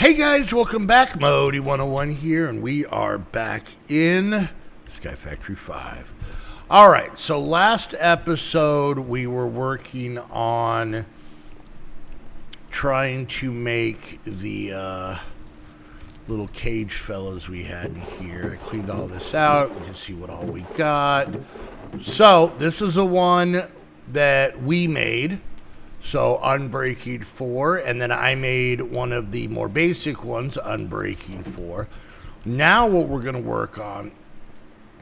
Hey guys, welcome back. Modi101 here, and we are back in Sky Factory 5. Alright, so last episode we were working on trying to make the little cage fellas we had in here. I cleaned all this out. You can see what all we got. So, this is the one that we made. So, Unbreaking 4, and then I made one of the more basic ones, Unbreaking 4. Now what we're going to work on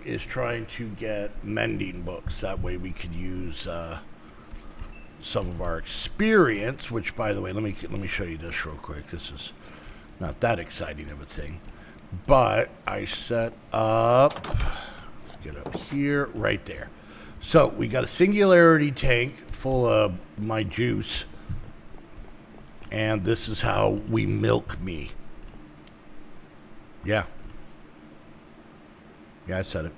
is trying to get mending books. That way we could use some of our experience, which, by the way, let me show you this real quick. This is not that exciting of a thing. But I set up, let's get up here, right there. So, we got a singularity tank full of my juice, and this is how we milk me. Yeah, I said it.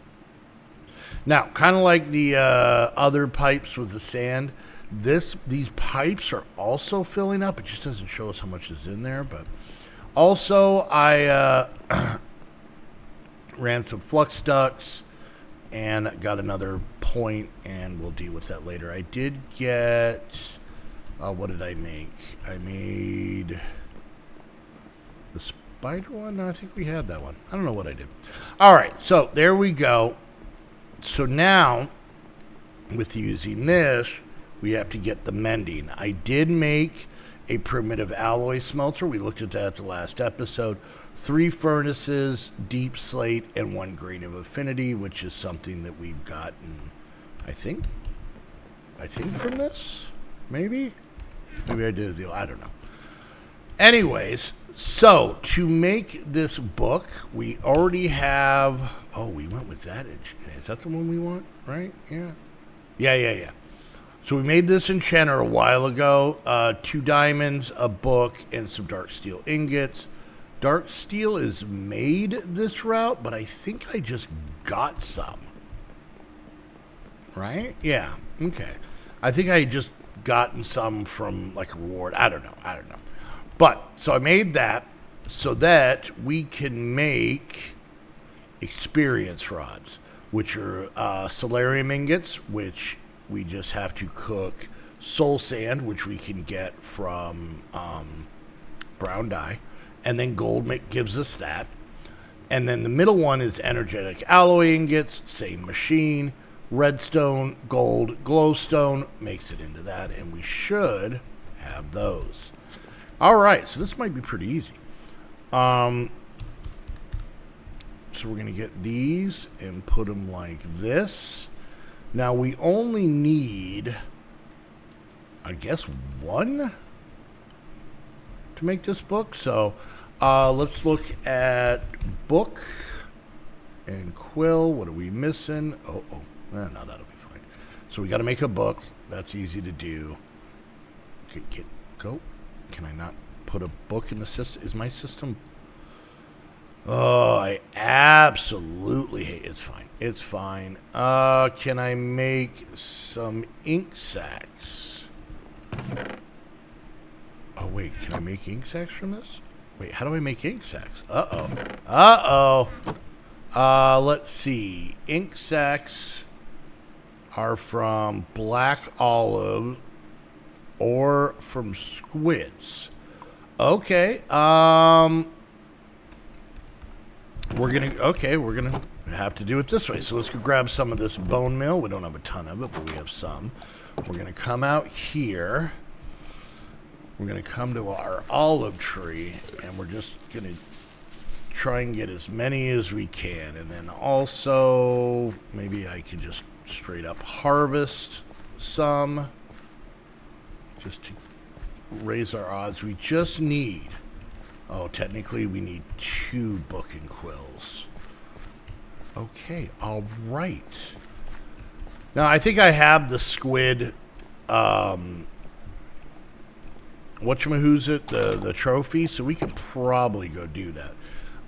Now, kind of like the other pipes with the sand, these pipes are also filling up. It just doesn't show us how much is in there, but also I ran some flux ducts and got another point, and we'll deal with that later. I did get, what did I make? I made the spider one? No, I think we had that one. I don't know what I did. All right, so there we go. So now, with using this, we have to get the mending. I did make a primitive alloy smelter. We looked at that at the last episode. 3 furnaces, deep slate, and 1 grain of affinity, which is something that we've gotten, I think from this, maybe I did a deal, I don't know. Anyways, so to make this book, we already have, we went with that. Is that the one we want, right? Yeah. So we made this enchanter a while ago, 2 diamonds, a book, and some dark steel ingots. Dark steel is made this route, but I think I just got some. Right? Yeah. Okay. I think I just gotten some from like a reward. I don't know. But, so I made that so that we can make experience rods, which are solarium ingots, which we just have to cook soul sand, which we can get from brown dye. And then gold gives us that. And then the middle one is energetic alloy ingots, same machine. Redstone, gold, glowstone makes it into that. And we should have those. All right, so this might be pretty easy. So we're going to get these and put them like this. Now we only need, I guess, 1 to make this book. So let's look at book and quill. What are we missing? No, that'll be fine. So we got to make a book. That's easy to do. Go. Can I not put a book in the system? Is my system? Oh, I absolutely hate it. It's fine. Can I make some ink sacs? Oh, wait. Can I make ink sacs from this? Wait, how do I make ink sacs? Let's see. Ink sacs are from black olive or from squids. Okay. We're gonna have to do it this way. So let's go grab some of this bone meal. We don't have a ton of it, but we have some. We're gonna come out here. We're going to come to our olive tree, and we're just going to try and get as many as we can. And then also, maybe I could just straight up harvest some, just to raise our odds. We just need, technically we need 2 book and quills. Okay, all right. Now, I think I have the squid, the trophy, so we could probably go do that.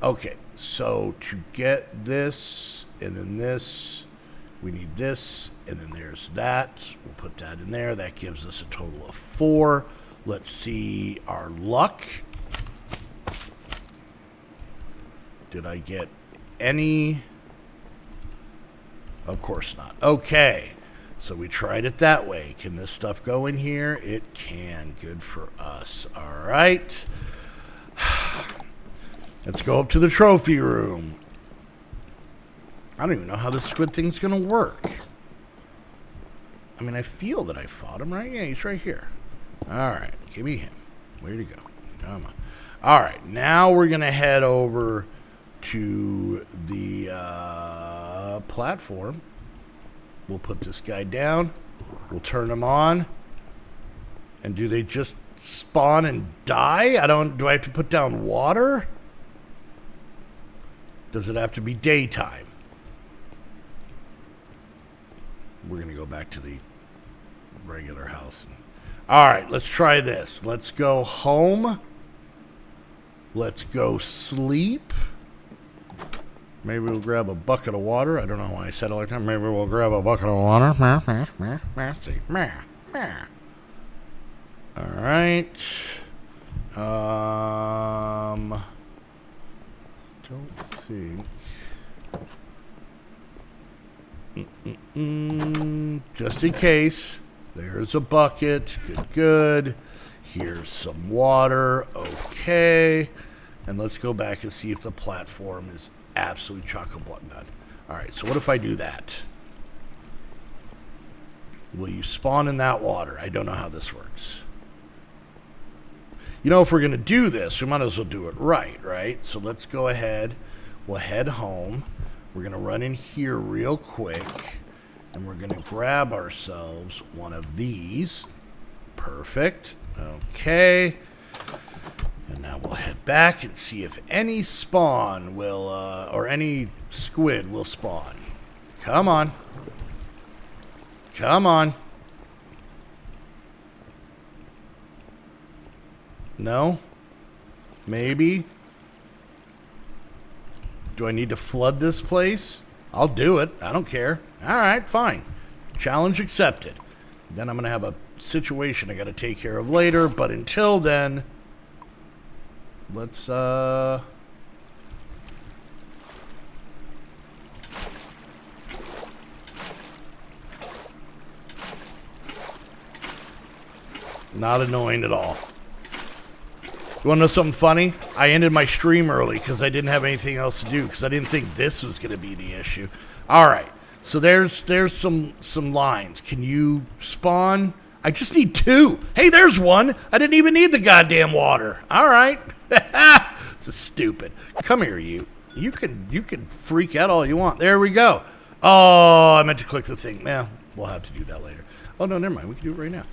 Okay, so to get this, and then this, we need this, and then there's that. We'll put that in there. That gives us a total of 4. Let's see our luck. Did I get any? Of course not. Okay. So we tried it that way. Can this stuff go in here? It can. Good for us. All right. Let's go up to the trophy room. I don't even know how this squid thing's going to work. I mean, I feel that I fought him, right? Yeah, he's right here. All right. Give me him. Where'd he go? Come on. All right. Now we're going to head over to the platform. We'll put this guy down. We'll turn him on. And do they just spawn and die? Do I have to put down water? Does it have to be daytime? We're going to go back to the regular house. All right, let's try this. Let's go home. Let's go sleep. Maybe we'll grab a bucket of water. I don't know why I said it like that. Maybe we'll grab a bucket of water. See. All right. Don't think. Just in case. There's a bucket. Good. Here's some water. Okay. And let's go back and see if the platform is absolute chock-a-block nut. All right, so what if I do that? Will you spawn in that water? I don't know how this works. You know, if we're going to do this, we might as well do it right? So let's go ahead. We'll head home. We're going to run in here real quick, and we're going to grab ourselves one of these. Perfect. Okay. And now we'll head back and see if any spawn will, or any squid will spawn. Come on. Come on. No? Maybe? Do I need to flood this place? I'll do it. I don't care. All right, fine. Challenge accepted. Then I'm going to have a situation I got to take care of later, but until then, let's, not annoying at all. You want to know something funny? I ended my stream early because I didn't have anything else to do because I didn't think this was going to be the issue. All right, so there's some lines. Can you spawn? I just need 2. Hey, there's one. I didn't even need the goddamn water. All right. This is stupid. Come here, you. You can freak out all you want. There we go. Oh, I meant to click the thing. Well, we'll have to do that later. Oh, no, never mind. We can do it right now.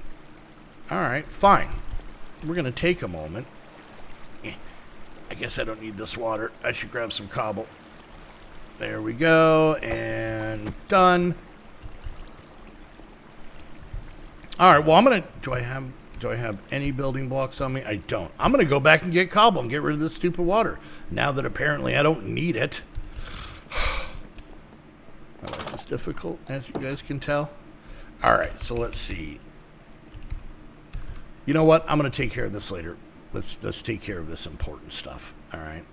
All right, fine. We're going to take a moment. I guess I don't need this water. I should grab some cobble. There we go. And done. All right, well, I'm going to... Do I have any building blocks on me? I don't. I'm going to go back and get cobble and get rid of this stupid water. Now that apparently I don't need it. My life is difficult, as you guys can tell. All right, so let's see. You know what? I'm going to take care of this later. Let's take care of this important stuff. All right.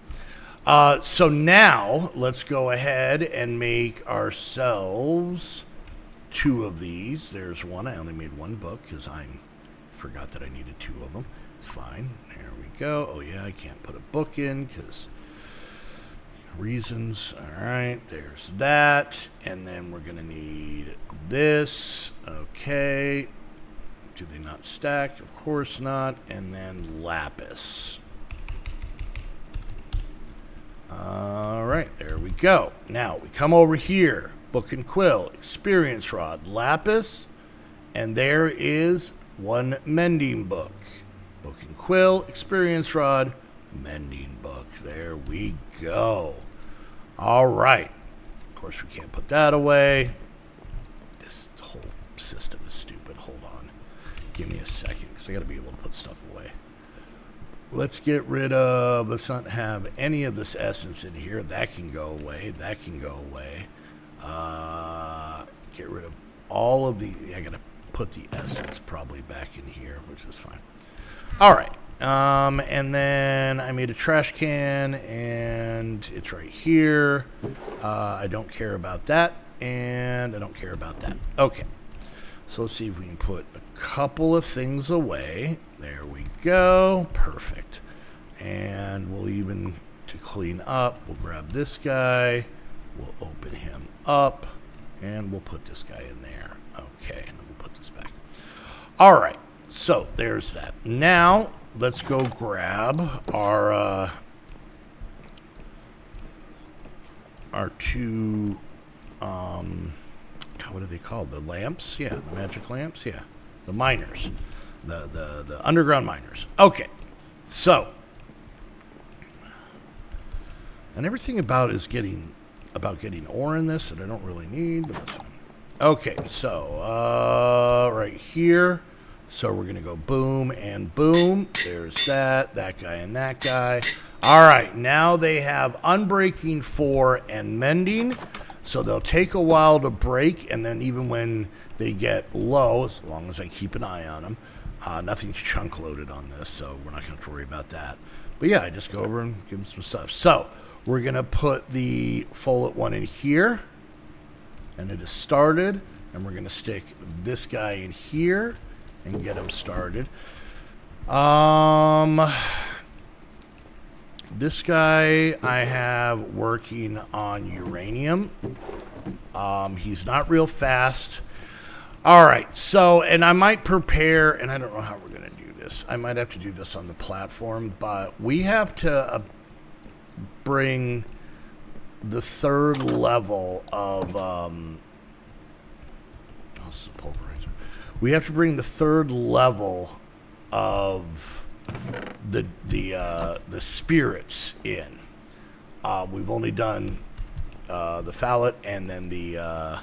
So now let's go ahead and make ourselves 2 of these. There's one. I only made 1 book because I forgot that I needed 2 of them. It's fine. There we go. Oh yeah, I can't put a book in because reasons. All right. There's that. And then we're going to need this. Okay. Do they not stack? Of course not. And then lapis. All right, there we go. Now we come over here. Book and quill, experience rod, lapis, and there is 1 mending book. Book and quill, experience rod, mending book. There we go. All right. Of course, we can't put that away. This whole system is stupid. Hold on. Give me a second because I got to be able to put stuff away. Let's get rid of, let's not have any of this essence in here. That can go away. That can go away. Get rid of all of the, I got to put the essence probably back in here, which is fine. All right. And then I made a trash can, and it's right here. I don't care about that, and I don't care about that. Okay. So let's see if we can put a couple of things away. There we go. Perfect. And we'll even, to clean up, we'll grab this guy. We'll open him up, and we'll put this guy in there. Okay, and then we'll put this back. All right. So there's that. Now let's go grab our two what are they called? The lamps? Yeah, the magic lamps. Yeah, the miners, the underground miners. Okay, so and everything about getting ore in this that I don't really need, but that's fine. Okay, so right here. So we're gonna go boom and boom. There's that guy and that guy. All right, now they have unbreaking 4 and mending. So they'll take a while to break, and then even when they get low, as long as I keep an eye on them, nothing's chunk loaded on this, so we're not going to have to worry about that. But yeah, I just go over and give them some stuff. So we're going to put the folate one in here, and it is started, and we're going to stick this guy in here and get him started. This guy I have working on uranium. He's not real fast. All right, so, and I might prepare, and I don't know how we're going to do this. I might have to do this on the platform, but we have to bring the 3rd level of, this is a pulverizer. We have to bring the 3rd level of the spirits in. We've only done the phalate and then the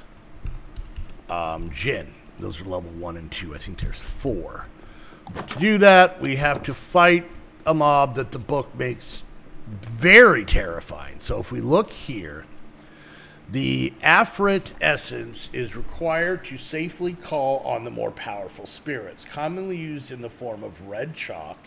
gin. Those are level 1 and 2. I think there's 4. But to do that, we have to fight a mob that the book makes very terrifying. So if we look here, the Afrit essence is required to safely call on the more powerful spirits, commonly used in the form of red chalk.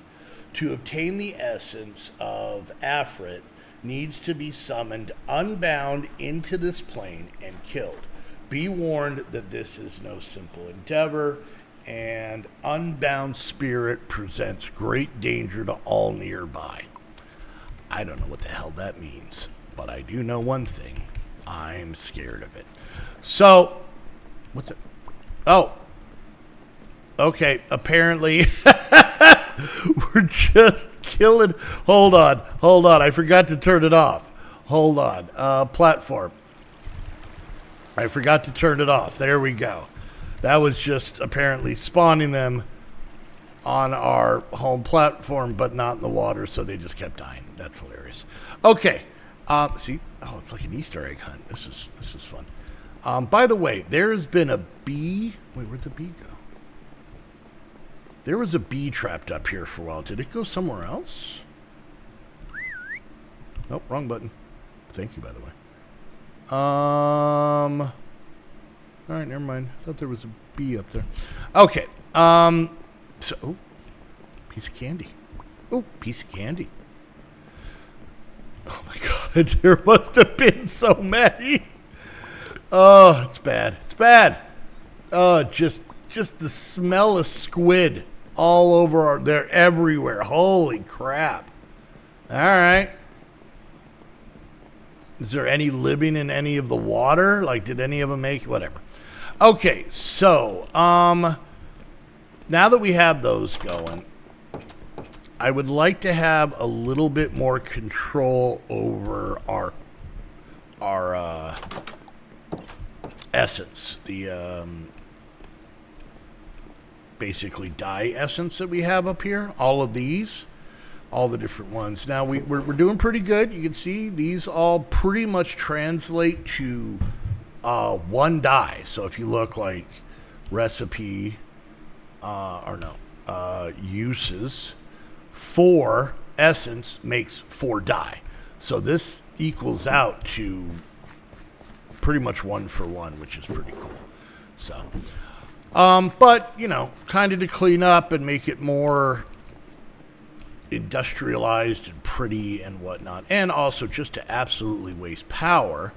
To obtain the essence of Afrit needs to be summoned unbound into this plane and killed. Be warned that this is no simple endeavor, and unbound spirit presents great danger to all nearby. I don't know what the hell that means, but I do know one thing. I'm scared of it. So, what's it? Oh. Okay, apparently we're just killing. Hold on. I forgot to turn it off. Hold on. Platform. I forgot to turn it off. There we go. That was just apparently spawning them on our home platform, but not in the water, so they just kept dying. That's hilarious. Okay. See? Oh, it's like an Easter egg hunt. This is fun. By the way, there's been a bee. Wait, where'd the bee go? There was a bee trapped up here for a while. Did it go somewhere else? Nope, wrong button. Thank you, by the way. All right, never mind. I thought there was a bee up there. Okay. So, oh, piece of candy. Oh, piece of candy. Oh my God, there must have been so many. Oh, it's bad. It's bad. Oh, just the smell of squid all over they're everywhere. Holy crap. All right. Is there any living in any of the water? Like, did any of them make whatever? Okay, so now that we have those going, I would like to have a little bit more control over our essence, the basically dye essence that we have up here. All of these, all the different ones. Now we're doing pretty good. You can see these all pretty much translate to one dye. So if you look like recipe uses, 4 essence makes 4 dye. So this equals out to pretty much 1 for 1, which is pretty cool. So, but, you know, kind of to clean up and make it more industrialized and pretty and whatnot, and also just to absolutely waste power,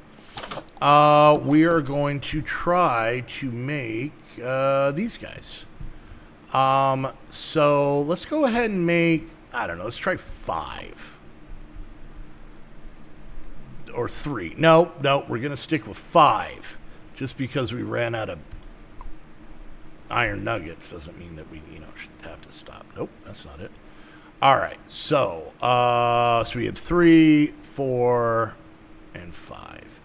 we are going to try to make these guys. So let's go ahead and make, I don't know, let's try 5. Or 3. No, we're going to stick with 5. Just because we ran out of iron nuggets doesn't mean that we, should have to stop. Nope, that's not it. All right, so we had 3, 4, and 5.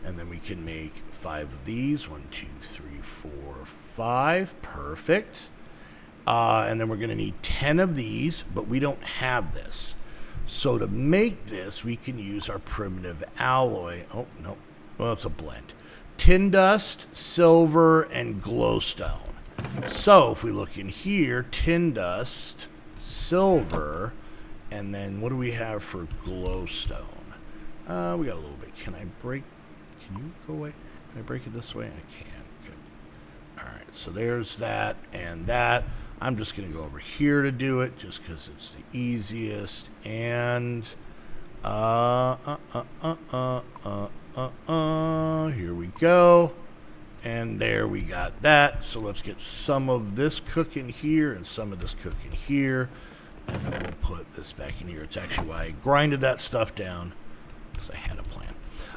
And then we can make 5 of these. 1, 2, 3, 4, 5. Perfect. And then we're going to need 10 of these, but we don't have this. So to make this, we can use our primitive alloy. Oh, no. Well, it's a blend. Tin dust, silver, and glowstone. So if we look in here, tin dust, silver, and then what do we have for glowstone? We got a little bit. Can you go away? Can I break it this way? I can. Good. All right, so there's that and that. I'm just going to go over here to do it just because it's the easiest. And here we go. And there we got that. So let's get some of this cooking here and some of this cooking here. And then we'll put this back in here. It's actually why I grinded that stuff down, because I had a plan.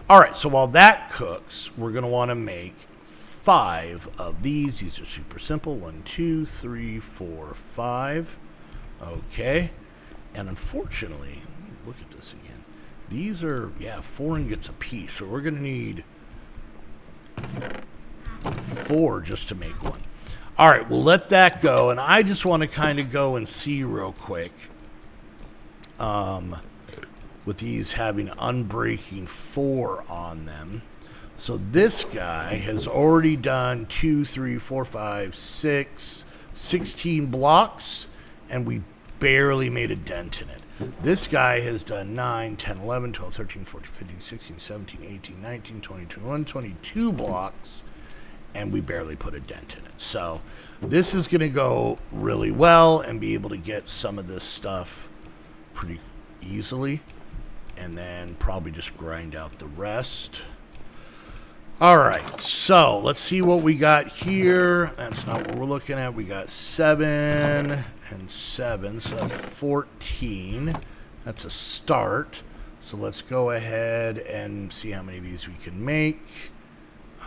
All right, so while that cooks, we're going to want to make 5 of these. These are super simple. 1, 2, 3, 4, 5. Okay. And unfortunately, let me look at this again. These are, 4 ingots a piece. So we're going to need 4 just to make one. All right, we'll let that go. And I just want to kind of go and see real quick. With these having unbreaking 4 on them. So this guy has already done 2, 3, 4, 5, 6, 16 blocks, and we barely made a dent in it. This guy has done 9, 10, 11, 12, 13, 14, 15, 16, 17, 18, 19, 20, 21, 22 blocks, and we barely put a dent in it. So this is going to go really well and be able to get some of this stuff pretty easily, and then probably just grind out the rest. All right, so let's see what we got here. That's not what we're looking at. We got 7 and 7, so that's 14. That's a start. So let's go ahead and see how many of these we can make.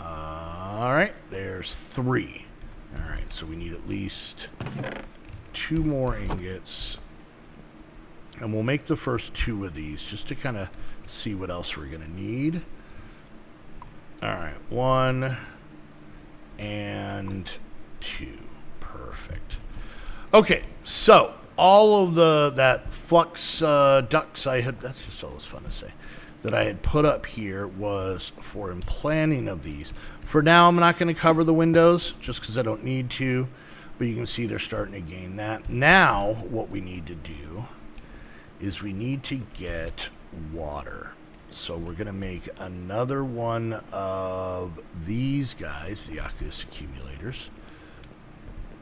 All right, there's 3. All right, so we need at least 2 more ingots. And we'll make the first 2 of these just to kind of see what else we're going to need. All right, 1 and 2. Perfect. Okay, so all of that flux ducts I had, that's just always fun to say, that I had put up here was for implanting of these. For now, I'm not going to cover the windows just because I don't need to, but you can see they're starting to gain that. Now, what we need to do is we need to get water. So we're going to make another one of these guys, the aqueous accumulators.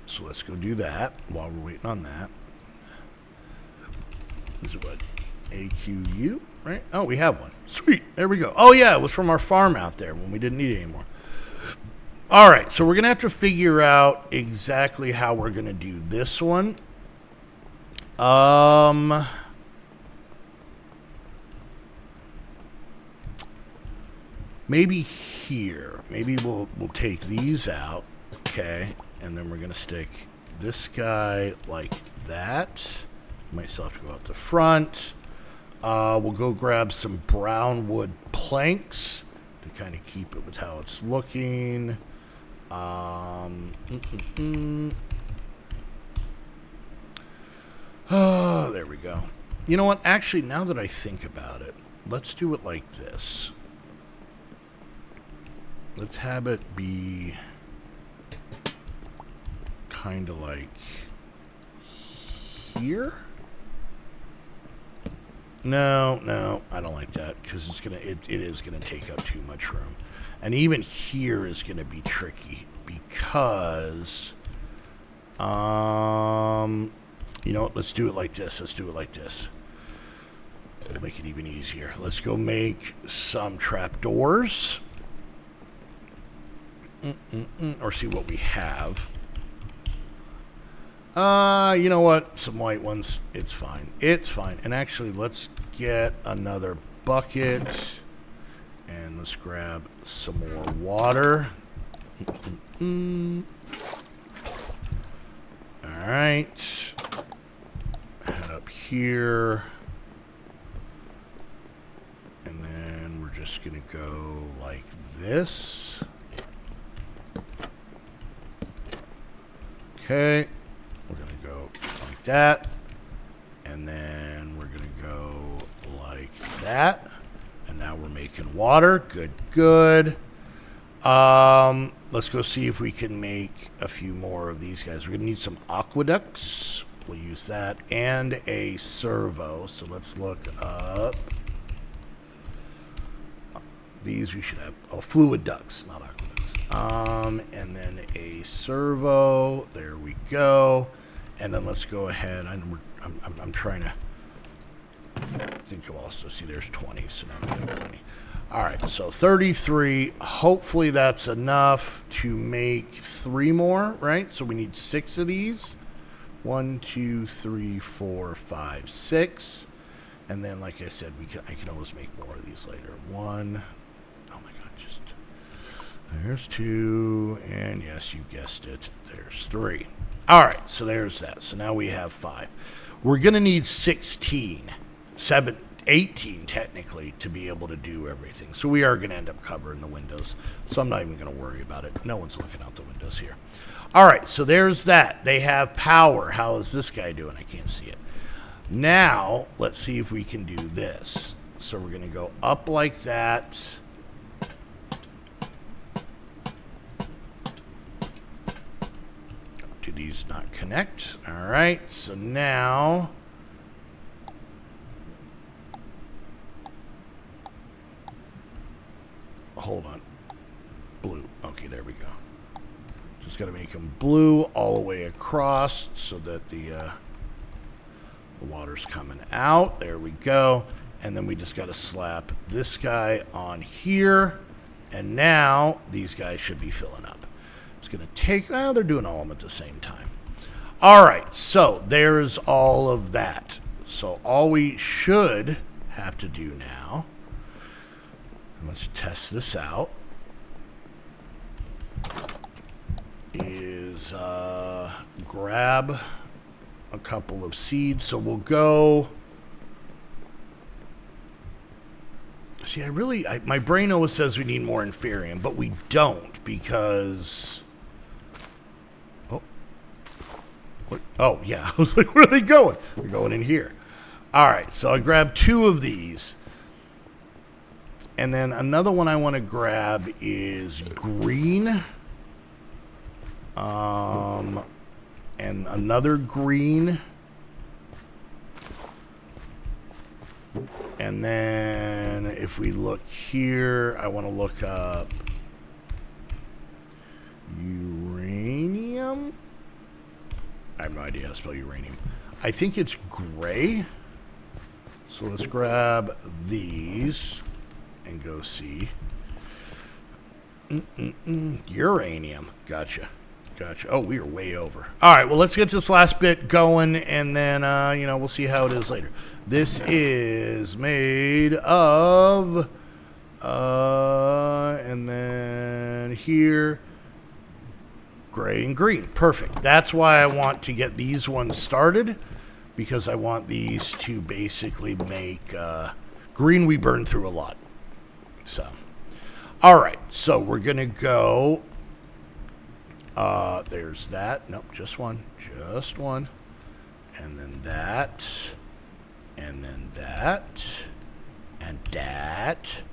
So let's go do that while we're waiting on that. Is it what? AQU, right? Oh, we have one. Sweet. There we go. Oh, yeah, it was from our farm out there when we didn't need it anymore. All right, so we're going to have to figure out exactly how we're going to do this one. Maybe here. Maybe we'll take these out, okay? And then we're going to stick this guy like that. Might still have to go out the front. We'll go grab some brown wood planks to kind of keep it with how it's looking. Oh, there we go. You know what? Actually, now that I think about it, let's do it like this. Let's have it be kind of like here. No, I don't like that because it is gonna take up too much room, and even here is gonna be tricky because, You know what? Let's do it like this. Let's do it like this. We'll make it even easier. Let's go make some trapdoors. Or see what we have. You know what? Some white ones. It's fine. It's fine. And actually, let's get another bucket. And let's grab some more water. Alright. Head up here. And then we're just going to go like this. Okay. We're going to go like that. And then we're going to go like that. And now we're making water. Good, good. Let's go see if we can make a few more of these guys. We're going to need some aqueducts. We'll use that. And a servo. So let's look up. These we should have. Oh, fluid ducts, not aqueducts. And then a servo. There we go. And then let's go ahead. I'm trying to think of also. See, there's 20. So now we have 20. All right, so 33. Hopefully that's enough to make 3 more, right? So we need 6 of these. 1, 2, 3, 4, 5, 6. And then, like I said, I can always make more of these later. 1. Oh my God, just there's 2, and yes, you guessed it. There's 3. All right, so there's that. So now we have 5. We're gonna need 16, 18 technically to be able to do everything. So we are going to end up covering the windows. So I'm not even going to worry about it. No one's looking out the windows here. All right, so there's that. They have power. How is this guy doing? I can't see it. Now, let's see if we can do this. So we're going to go up like that. Do these not connect? All right, so now hold on. Blue. Okay, there we go. Just got to make them blue all the way across so that the water's coming out. There we go. And then we just got to slap this guy on here. And now these guys should be filling up. It's going to take... Well, they're doing all of them at the same time. All right, so there's all of that. So all we should have to do now... Let's test this out. Is grab a couple of seeds. So we'll go. See, my brain always says we need more inferium, but we don't because. Oh. What? Oh, yeah. I was like, where are they going? They're going in here. All right. So I grabbed 2 of these. And then another one I want to grab is green. And another green. And then if we look here, I want to look up uranium. I have no idea how to spell uranium. I think it's gray. So let's grab these. And go see. Uranium. Gotcha. Oh, we are way over. All right, well, let's get this last bit going, and then, we'll see how it is later. This is made of, and then here, gray and green. Perfect. That's why I want to get these ones started, because I want these to basically make, green we burn through a lot. So, all right, so we're going to go, there's that. Nope, just one, and then that, and then that, and that,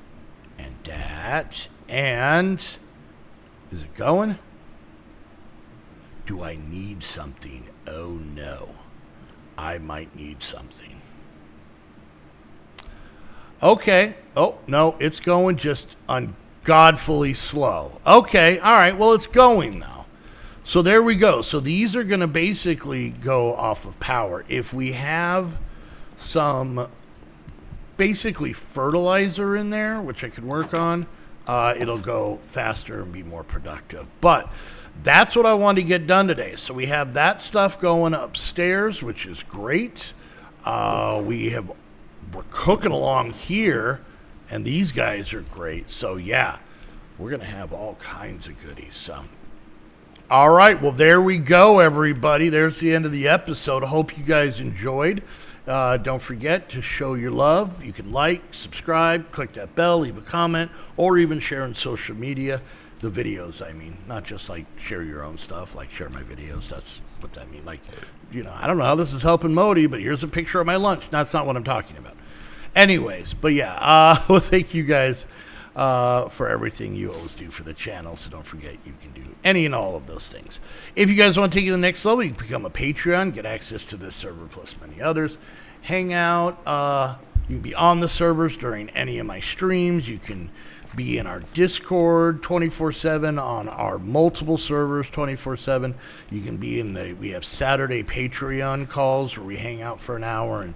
and that, and is it going? Do I need something? Oh, no, I might need something. Okay. Oh, no, it's going just ungodfully slow. Okay, all right, well, it's going, though. So there we go. So these are going to basically go off of power. If we have some basically fertilizer in there, which I could work on, it'll go faster and be more productive. But that's what I wanted to get done today. So we have that stuff going upstairs, which is great. We're cooking along here, and these guys are great. So yeah, we're going to have all kinds of goodies. So, all right, well, there we go, everybody. There's the end of the episode. I hope you guys enjoyed. Don't forget to show your love. You can like, subscribe, click that bell, leave a comment, or even share on social media. The videos, I mean, not just like share your own stuff, like share my videos. That's what that means. Like, I don't know how this is helping Modi, but here's a picture of my lunch. That's not what I'm talking about. Anyways, but yeah, well, thank you guys for everything you always do for the channel. So don't forget, you can do any and all of those things. If you guys want to take it to the next level, you can become a Patreon, get access to this server plus many others. Hang out. You can be on the servers during any of my streams. You can be in our Discord 24/7, on our multiple servers 24/7. You can be we have Saturday Patreon calls where we hang out for an hour and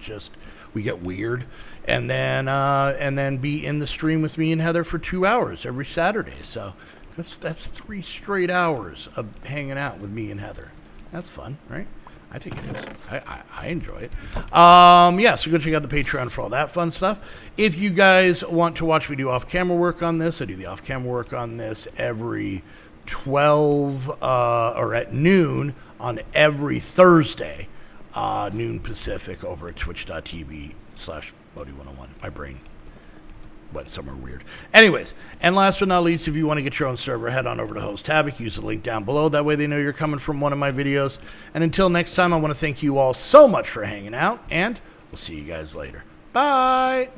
we get weird. And then be in the stream with me and Heather for 2 hours every Saturday. So that's 3 straight hours of hanging out with me and Heather. That's fun, right? I think it is. I enjoy it. Yeah, so go check out the Patreon for all that fun stuff. If you guys want to watch me do off-camera work on this, I do the off-camera work on this every 12 or at noon on every Thursday, noon Pacific, over at twitch.tv/Modi101. My brain went somewhere weird. Anyways, and last but not least, if you want to get your own server, head on over to Host Havoc. Use the link down below. That way they know you're coming from one of my videos. And until next time, I want to thank you all so much for hanging out, and we'll see you guys later. Bye!